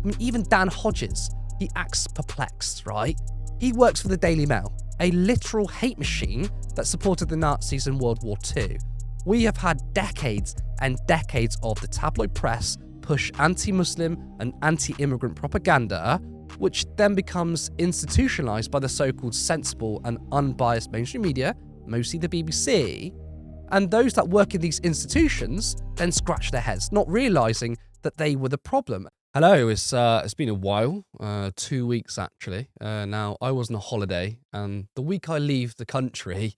I mean, even Dan Hodges, he acts perplexed, right? He works for the Daily Mail, a literal hate machine that supported the Nazis in World War II. We have had decades and decades of the tabloid press push anti-Muslim and anti-immigrant propaganda, which then becomes institutionalized by the so-called sensible and unbiased mainstream media, mostly the BBC. And those that work in these institutions then scratch their heads, not realizing that they were the problem. Hello, it's been a while, 2 weeks actually. Now, I was on a holiday, and the week I leave the country,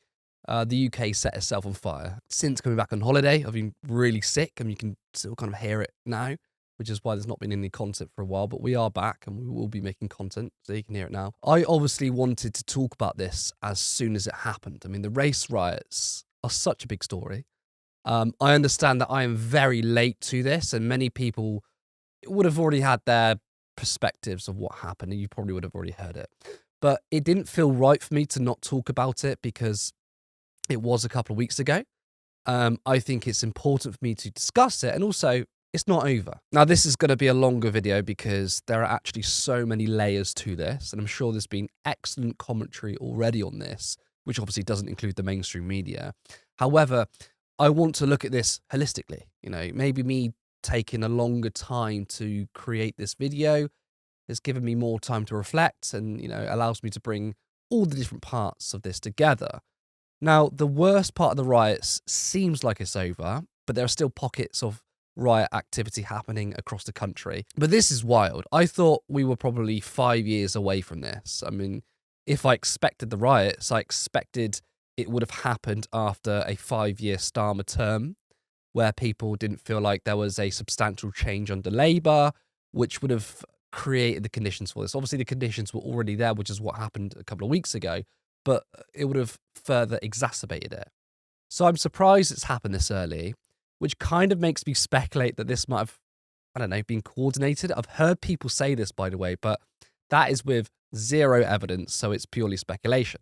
the UK set itself on fire. Since coming back on holiday, I've been really sick, and you can still kind of hear it now, which is why there's not been any content for a while, but we are back, and we will be making content, so you can hear it now. I obviously wanted to talk about this as soon as it happened. I mean, the race riots are such a big story. I understand that I am very late to this, and many people would have already had their perspectives of what happened, and you probably would have already heard it. But it didn't feel right for me to not talk about it because it was a couple of weeks ago. I think it's important for me to discuss it, and also it's not over. Now, this is going to be a longer video because there are actually so many layers to this, and I'm sure there's been excellent commentary already on this, which obviously doesn't include the mainstream media. However, I want to look at this holistically. You know, maybe me taking a longer time to create this video has given me more time to reflect and, you know, allows me to bring all the different parts of this together. Now, the worst part of the riots seems like it's over, but there are still pockets of riot activity happening across the country. But this is wild. I thought we were probably 5 years away from this. I mean, if I expected the riots, I expected it would have happened after a 5-year Starmer term, where people didn't feel like there was a substantial change under Labour, which would have created the conditions for this. Obviously, the conditions were already there, which is what happened a couple of weeks ago, but it would have further exacerbated it. So I'm surprised it's happened this early, which kind of makes me speculate that this might have, I don't know, been coordinated. I've heard people say this, by the way, but that is with zero evidence, so it's purely speculation.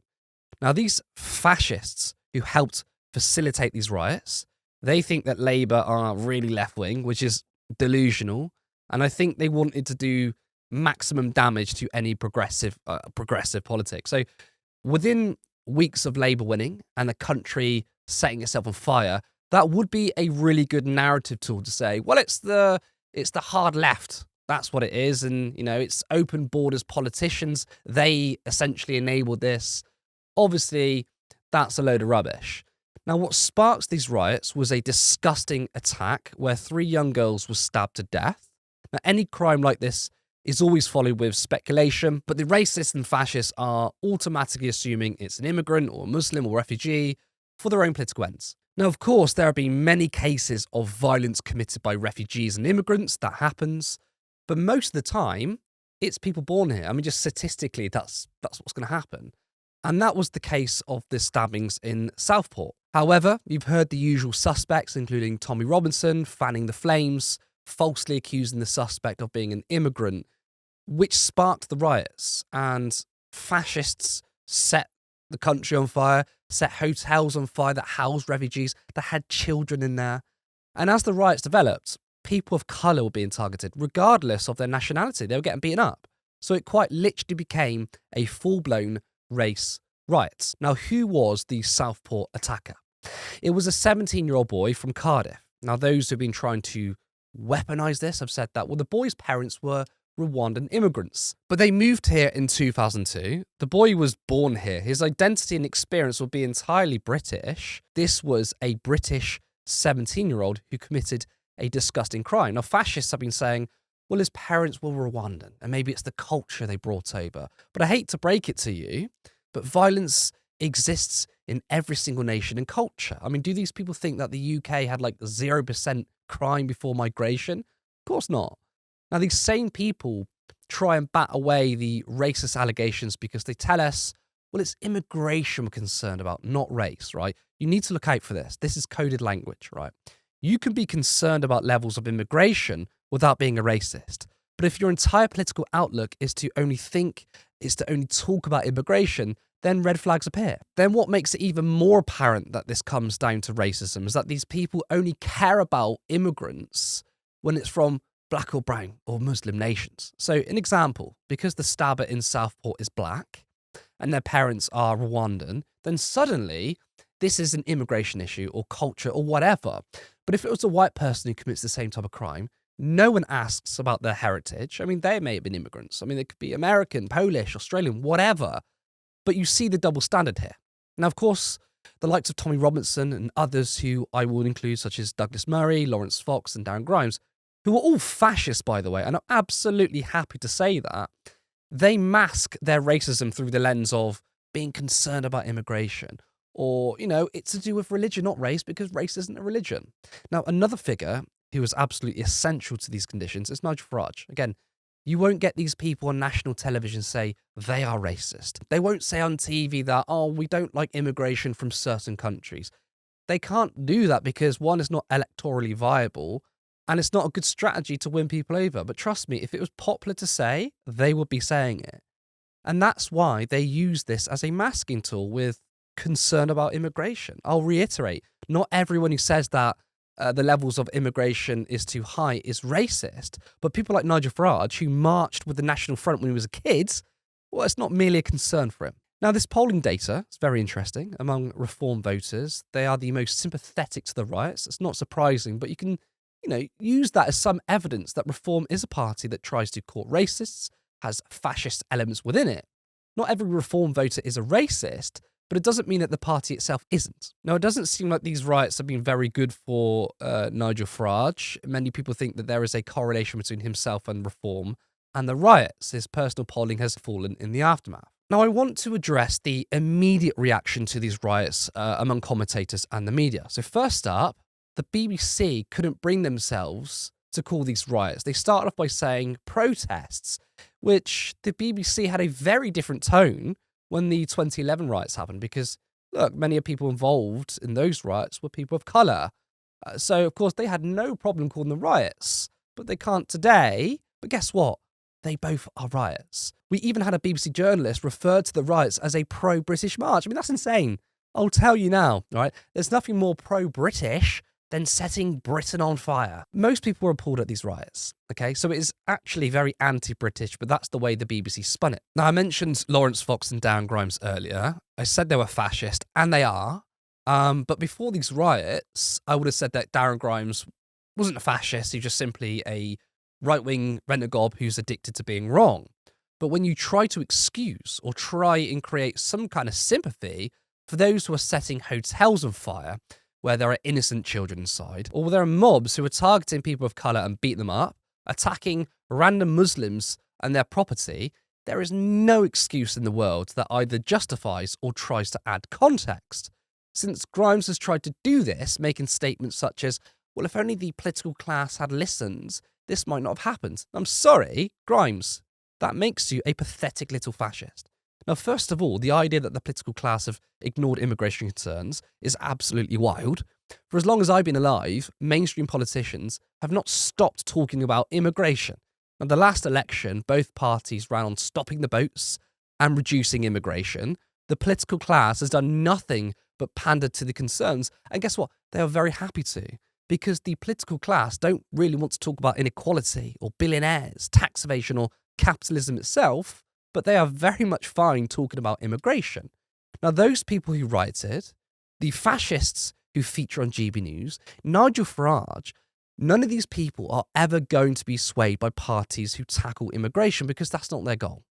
Now, these fascists who helped facilitate these riots, they think that Labour are really left-wing, which is delusional, and I think they wanted to do maximum damage to any progressive politics. So within weeks of Labour winning and the country setting itself on fire, that would be a really good narrative tool to say, well, it's the hard left. That's what it is. And, you know, it's open borders politicians. They essentially enabled this. Obviously, that's a load of rubbish. Now, what sparked these riots was a disgusting attack where 3 young girls were stabbed to death. Now, any crime like this is always followed with speculation, but the racists and fascists are automatically assuming it's an immigrant or a Muslim or refugee for their own political ends. Now, of course, there have been many cases of violence committed by refugees and immigrants. That happens. But most of the time, it's people born here. I mean, just statistically, that's what's going to happen. And that was the case of the stabbings in Southport. However, you've heard the usual suspects, including Tommy Robinson, fanning the flames, falsely accusing the suspect of being an immigrant, which sparked the riots. And fascists set the country on fire, set hotels on fire that housed refugees, that had children in there. And as the riots developed, people of colour were being targeted, regardless of their nationality. They were getting beaten up. So it quite literally became a full-blown race riots. Now, who was the Southport attacker? It was a 17-year-old boy from Cardiff. Now, those who've been trying to weaponise this have said that, well, the boy's parents were Rwandan immigrants, but they moved here in 2002. The boy was born here. His identity and experience would be entirely British. This was a British 17-year-old who committed a disgusting crime. Now, fascists have been saying, well, his parents were Rwandan, and maybe it's the culture they brought over. But I hate to break it to you, but violence exists in every single nation and culture. I mean, do these people think that the UK had like 0% crime before migration? Of course not. Now, these same people try and bat away the racist allegations because they tell us, well, it's immigration we're concerned about, not race, right? You need to look out for this. This is coded language, right? You can be concerned about levels of immigration without being a racist. But if your entire political outlook is to only talk about immigration, then red flags appear. Then what makes it even more apparent that this comes down to racism is that these people only care about immigrants when it's from black or brown or Muslim nations. So, an example, because the stabber in Southport is black and their parents are Rwandan, then suddenly this is an immigration issue or culture or whatever. But if it was a white person who commits the same type of crime, no one asks about their heritage. I mean, they may have been immigrants. I mean, they could be American, Polish, Australian, whatever. But you see the double standard here. Now, of course, the likes of Tommy Robinson and others who I will include, such as Douglas Murray, Lawrence Fox, and Darren Grimes, who are all fascists, by the way, and I'm absolutely happy to say that, they mask their racism through the lens of being concerned about immigration. Or, it's to do with religion, not race, because race isn't a religion. Now, another figure who is absolutely essential to these conditions is Nigel Farage. Again, you won't get these people on national television say they are racist. They won't say on TV that, we don't like immigration from certain countries. They can't do that because, one, it's not electorally viable, and it's not a good strategy to win people over. But trust me, if it was popular to say, they would be saying it. And that's why they use this as a masking tool with concern about immigration. I'll reiterate, not everyone who says that the levels of immigration is too high is racist, but people like Nigel Farage, who marched with the National Front when he was a kid, well, it's not merely a concern for him. Now, this polling data is very interesting. Among Reform voters, they are the most sympathetic to the riots. It's not surprising, but you can, use that as some evidence that Reform is a party that tries to court racists, has fascist elements within it. Not every Reform voter is a racist, but it doesn't mean that the party itself isn't. Now, it doesn't seem like these riots have been very good for Nigel Farage. Many people think that there is a correlation between himself and Reform and the riots. His personal polling has fallen in the aftermath. Now, I want to address the immediate reaction to these riots among commentators and the media. So first up, the BBC couldn't bring themselves to call these riots. They started off by saying protests, which the BBC had a very different tone when the 2011 riots happened, because, look, many of the people involved in those riots were people of colour. So, of course, they had no problem calling them riots, but they can't today. But guess what? They both are riots. We even had a BBC journalist refer to the riots as a pro-British march. I mean, that's insane. I'll tell you now, right? There's nothing more pro-British than setting Britain on fire. Most people were appalled at these riots, okay? So it is actually very anti-British, but that's the way the BBC spun it. Now, I mentioned Lawrence Fox and Darren Grimes earlier. I said they were fascist, and they are. But before these riots, I would have said that Darren Grimes wasn't a fascist. He's just simply a right-wing rent-a-gob who's addicted to being wrong. But when you try to excuse or try and create some kind of sympathy for those who are setting hotels on fire, where there are innocent children inside, or there are mobs who are targeting people of colour and beat them up, attacking random Muslims and their property, there is no excuse in the world that either justifies or tries to add context. Since Grimes has tried to do this, making statements such as, well, if only the political class had listened, this might not have happened. I'm sorry, Grimes, that makes you a pathetic little fascist. Now, first of all, the idea that the political class have ignored immigration concerns is absolutely wild. For as long as I've been alive, mainstream politicians have not stopped talking about immigration. Now, the last election, both parties ran on stopping the boats and reducing immigration. The political class has done nothing but pander to the concerns. And guess what? They are very happy to, because the political class don't really want to talk about inequality or billionaires, tax evasion or capitalism itself, but they are very much fine talking about immigration. Now, those people who rioted, the fascists who feature on GB News, Nigel Farage, none of these people are ever going to be swayed by parties who tackle immigration, because that's not their goal.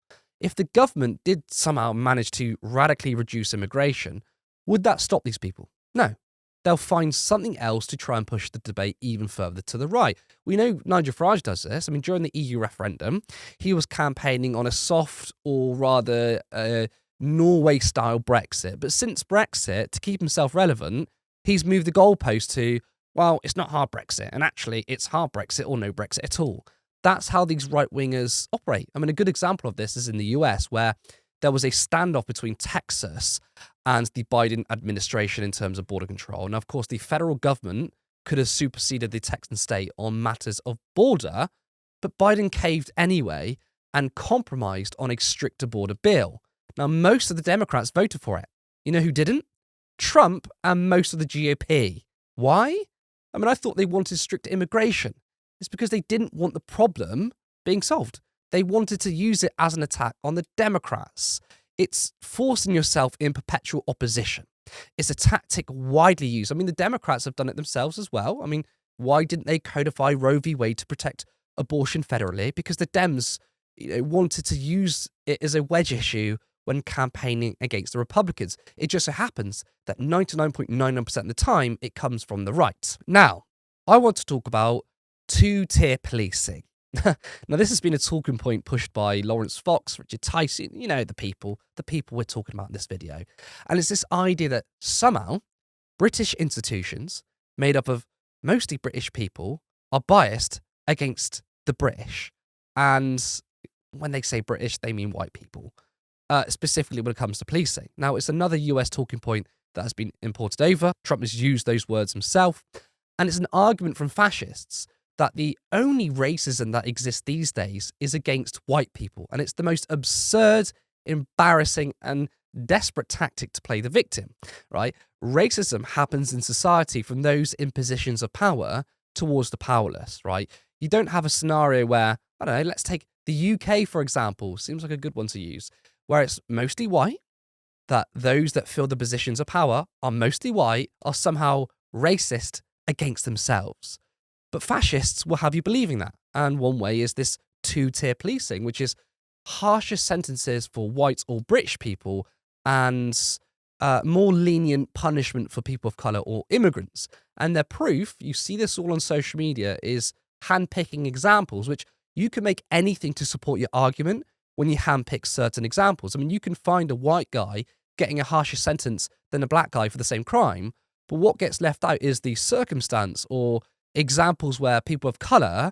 If the government did somehow manage to radically reduce immigration, would that stop these people? No. They'll find something else to try and push the debate even further to the right. We know Nigel Farage does this. I mean, during the EU referendum, he was campaigning on a soft, or rather Norway-style Brexit. But since Brexit, to keep himself relevant, he's moved the goalpost to, well, it's not hard Brexit, and actually it's hard Brexit or no Brexit at all. That's how these right-wingers operate. I mean, a good example of this is in the US, where there was a standoff between Texas and the Biden administration in terms of border control. Now, of course, the federal government could have superseded the Texan state on matters of border, but Biden caved anyway and compromised on a stricter border bill. Now, most of the Democrats voted for it. You know who didn't? Trump and most of the GOP. Why? I mean, I thought they wanted strict immigration. It's because they didn't want the problem being solved. They wanted to use it as an attack on the Democrats. It's forcing yourself in perpetual opposition. It's a tactic widely used. I mean, the Democrats have done it themselves as well. I mean, why didn't they codify Roe v. Wade to protect abortion federally? Because the Dems wanted to use it as a wedge issue when campaigning against the Republicans. It just so happens that 99.99% of the time, it comes from the right. Now, I want to talk about two-tier policing. Now, this has been a talking point pushed by Lawrence Fox, Richard Tyson, the people we're talking about in this video. And it's this idea that somehow British institutions, made up of mostly British people, are biased against the British. And when they say British, they mean white people, specifically when it comes to policing. Now, it's another US talking point that has been imported over. Trump has used those words himself. And it's an argument from fascists that the only racism that exists these days is against white people. And it's the most absurd, embarrassing, and desperate tactic to play the victim, right? Racism happens in society from those in positions of power towards the powerless, right? You don't have a scenario where, I don't know, let's take the UK, for example, seems like a good one to use, where it's mostly white, that those that fill the positions of power are mostly white, are somehow racist against themselves. But fascists will have you believing that. And one way is this two-tier policing, which is harsher sentences for white or British people and more lenient punishment for people of colour or immigrants. And their proof, you see this all on social media, is handpicking examples, which you can make anything to support your argument when you handpick certain examples. I mean, you can find a white guy getting a harsher sentence than a black guy for the same crime, but what gets left out is the circumstance or examples where people of colour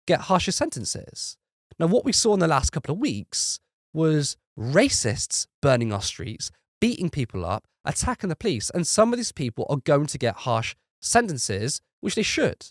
get harsher sentences. Now, what we saw in the last couple of weeks was racists burning our streets, beating people up, attacking the police, and some of these people are going to get harsh sentences, which they should.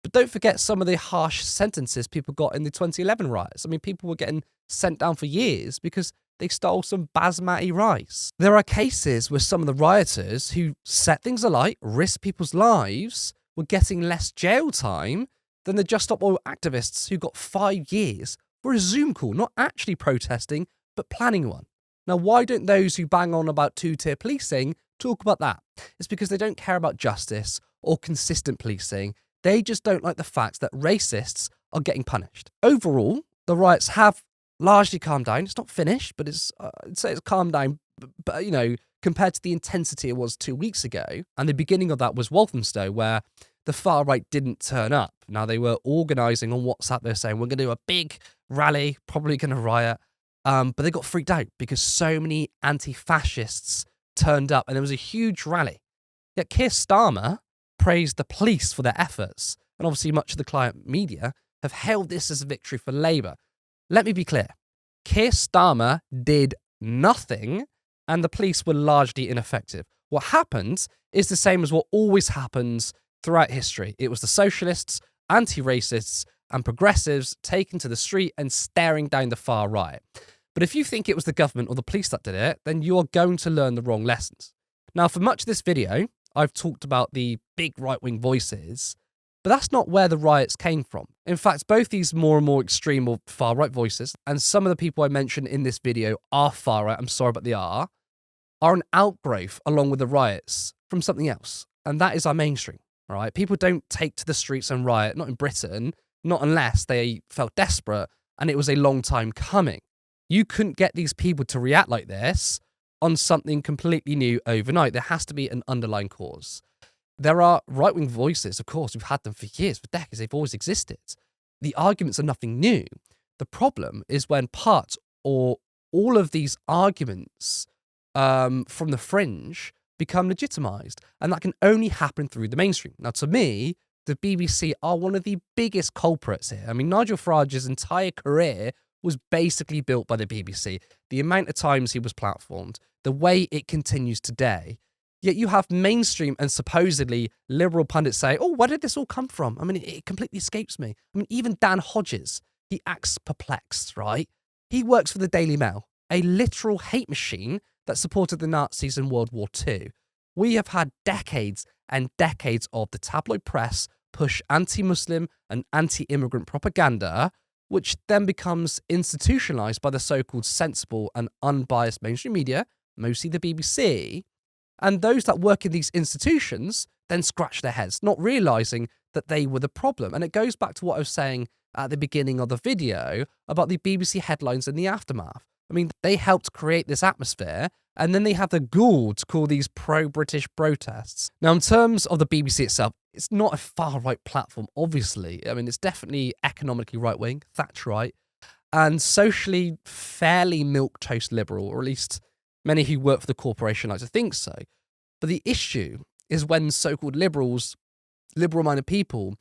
But don't forget some of the harsh sentences people got in the 2011 riots. I mean, people were getting sent down for years because they stole some basmati rice. There are cases where some of the rioters who set things alight, risked people's lives, were getting less jail time than the Just Stop Oil activists who got 5 years for a Zoom call, not actually protesting, but planning one. Now, why don't those who bang on about two-tier policing talk about that? It's because they don't care about justice or consistent policing. They just don't like the fact that racists are getting punished. Overall, the riots have largely calmed down. It's not finished, but I'd say it's calmed down, but compared to the intensity it was 2 weeks ago. And the beginning of that was Walthamstow, where the far right didn't turn up. Now, they were organising on WhatsApp. They're saying, we're going to do a big rally, probably going to riot. But they got freaked out because so many anti-fascists turned up and there was a huge rally. Yet Keir Starmer praised the police for their efforts. And obviously much of the client media have hailed this as a victory for Labour. Let me be clear. Keir Starmer did nothing and the police were largely ineffective. What happened is the same as what always happens throughout history. It was the socialists, anti-racists, and progressives taken to the street and staring down the far right. But if you think it was the government or the police that did it, then you are going to learn the wrong lessons. Now, for much of this video, I've talked about the big right-wing voices, but that's not where the riots came from. In fact, both these more and more extreme or far-right voices, and some of the people I mentioned in this video are far-right, I'm sorry, but they are an outgrowth, along with the riots, from something else. And that is our mainstream, all right? People don't take to the streets and riot, not in Britain, not unless they felt desperate and it was a long time coming. You couldn't get these people to react like this on something completely new overnight. There has to be an underlying cause. There are right-wing voices, of course, we've had them for years, for decades, they've always existed. The arguments are nothing new. The problem is when parts or all of these arguments from the fringe become legitimised, and that can only happen through the mainstream. Now, to me, the BBC are one of the biggest culprits here. I mean, Nigel Farage's entire career was basically built by the BBC. The amount of times he was platformed, the way it continues today. Yet you have mainstream and supposedly liberal pundits say, oh, where did this all come from? I mean, it completely escapes me. I mean, even Dan Hodges, he acts perplexed, right? He works for the Daily Mail, a literal hate machine that supported the Nazis in World War II. We have had decades and decades of the tabloid press push anti-Muslim and anti-immigrant propaganda, which then becomes institutionalized by the so-called sensible and unbiased mainstream media, mostly the BBC. And those that work in these institutions then scratch their heads, not realizing that they were the problem. And it goes back to what I was saying at the beginning of the video about the BBC headlines in the aftermath. I mean, they helped create this atmosphere, and then they have the gall to call these pro-British protests. Now, in terms of the BBC itself, it's not a far-right platform, obviously. I mean, it's definitely economically right-wing, Thatcherite, and socially fairly milquetoast liberal, or at least many who work for the corporation like to think so. But the issue is when so-called liberals, liberal-minded people,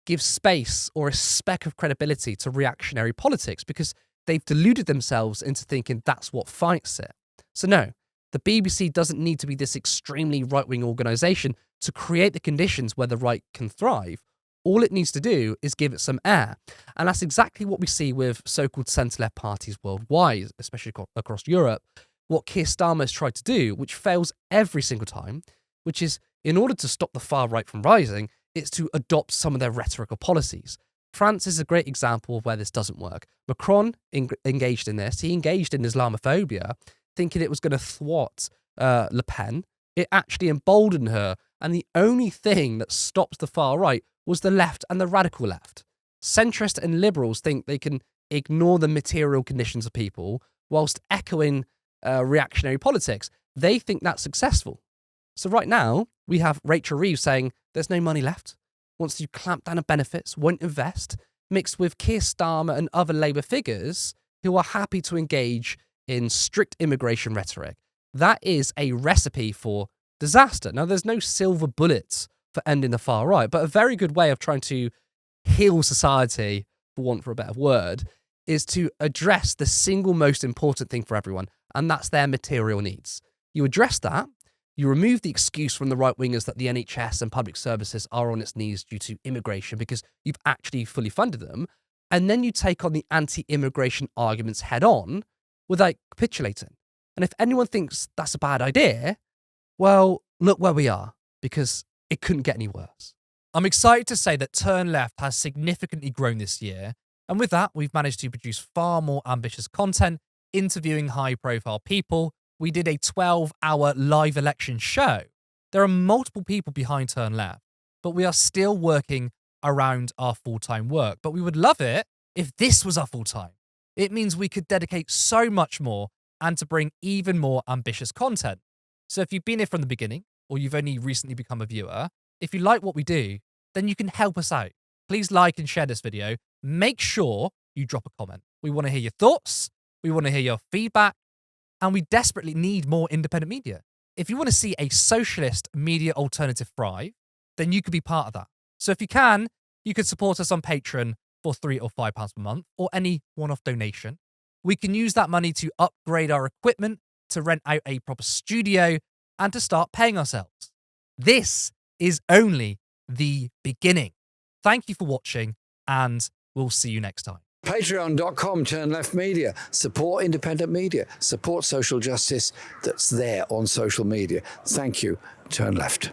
give space or a speck of credibility to reactionary politics because they've deluded themselves into thinking that's what fights it. So no, the BBC doesn't need to be this extremely right-wing organisation to create the conditions where the right can thrive. All it needs to do is give it some air. And that's exactly what we see with so-called centre-left parties worldwide, especially across Europe. What Keir Starmer has tried to do, which fails every single time, which is, in order to stop the far right from rising, it's to adopt some of their rhetorical policies. France is a great example of where this doesn't work. Macron engaged in this. He engaged in Islamophobia, thinking it was going to thwart Le Pen. It actually emboldened her, and the only thing that stops the far right was the left and the radical left. Centrists and liberals think they can ignore the material conditions of people whilst echoing reactionary politics. They think that's successful. So right now, we have Rachel Reeves saying there's no money left, wants to clamp down on benefits, won't invest, mixed with Keir Starmer and other Labour figures who are happy to engage in strict immigration rhetoric. That is a recipe for disaster. Now, there's no silver bullets for ending the far right, but a very good way of trying to heal society, for want of a better word, is to address the single most important thing for everyone, and that's their material needs. You address that, you remove the excuse from the right-wingers that the NHS and public services are on its knees due to immigration because you've actually fully funded them, and then you take on the anti-immigration arguments head-on without capitulating. And if anyone thinks that's a bad idea, well, look where we are, because it couldn't get any worse. I'm excited to say that Turn Left has significantly grown this year, and with that, we've managed to produce far more ambitious content, interviewing high-profile people. We did a 12-hour live election show. There are multiple people behind Turn Left, but we are still working around our full-time work. But we would love it if this was our full-time. It means we could dedicate so much more and to bring even more ambitious content. So if you've been here from the beginning, or you've only recently become a viewer, if you like what we do, then you can help us out. Please like and share this video. Make sure you drop a comment. We want to hear your thoughts. We want to hear your feedback. And we desperately need more independent media. If you want to see a socialist media alternative thrive, then you could be part of that. So if you can, you could support us on Patreon for £3 or £5 per month, or any one-off donation. We can use that money to upgrade our equipment, to rent out a proper studio, and to start paying ourselves. This is only the beginning. Thank you for watching, and we'll see you next time. Patreon.com, Turn Left Media. Support independent media. Support social justice that's there on social media. Thank you, Turn Left.